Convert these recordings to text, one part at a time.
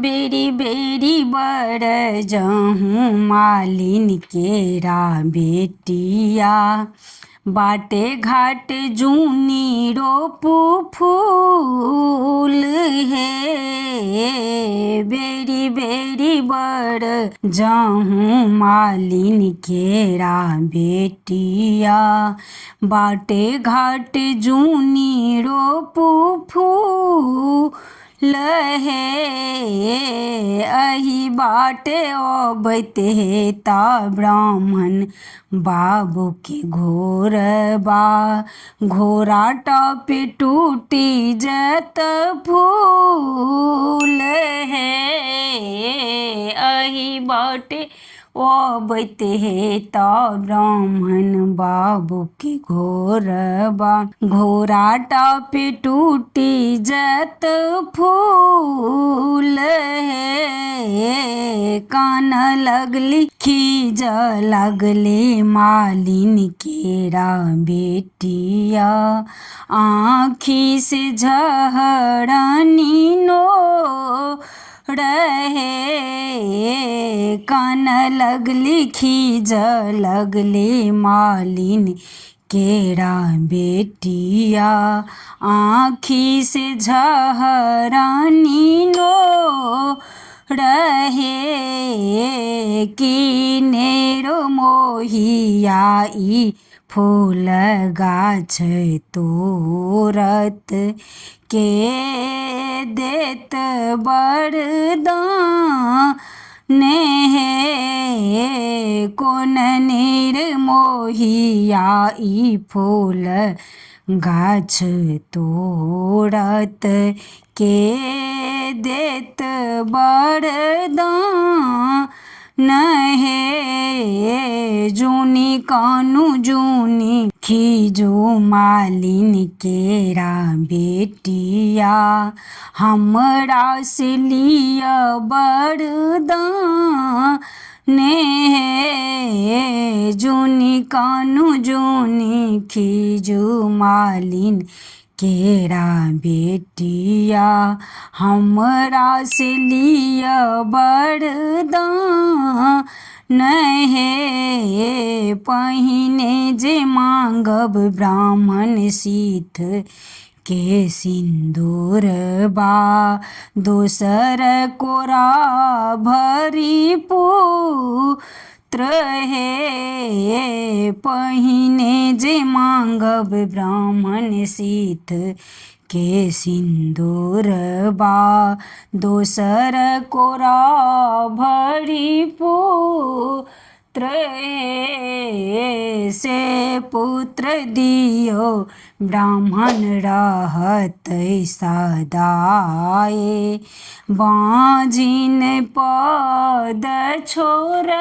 Berry berry बर जहूँ मालिन केरा बेटिया, बाटे घाट जूनी रोपू फूल हे। बेरी बेरी बर जहूँ मालिन केरा बेटिया, बाटे घाट जूनी रोपू फूल लहे। अही बाटे अबैत हे ता ब्राह्मण बाबू के घोरबा, घोरा टपे टूटी जत फूल हे। अही बाटे अबैत हे ता ब्राह्मण बाबू के घोरबा, घोरा टपे टूटी जत फूल हे। कान लगली खीज लगली मालिन केरा बेटिया, आँखी से झहरनी नो रहे। कान लगली खीज लगली मालिन केरा बेटिया, आँखी से झहरनी नो रहे। किनेरो मोहियाई फूल गाछ तोरत, के देत वरदान हे। कोन निर्मोहियाई फूल गाछ तोरत, के देत वरदान हे। जूनी कानू जूनी खीजू मालिन केरा बेटिया, हमरा से लिया वरदान हे। जूनी कानू जूनी खीजू मालिन केरा बेटिया, हमरा से लिया वरदान हे। पहिने जे मांगब ब्राह्मण सीथ के सिंदूर बा, दोसर कोरा भरी पुत्र हे। पहिने जे मांगब ब्राह्मण सीथ के सिंदूर बा, दोसर कोरा भरी पुत्र हे। से पुत्र दियो ब्राह्मण रहत सदाए, बाँझिन पद छोड़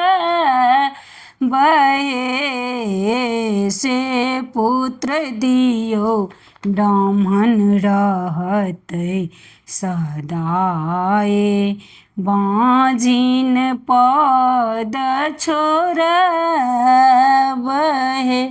बहे। से पुत्र दियो ब्राह्मण रहत सदाए, बाँझिन पद छोड़ बहे।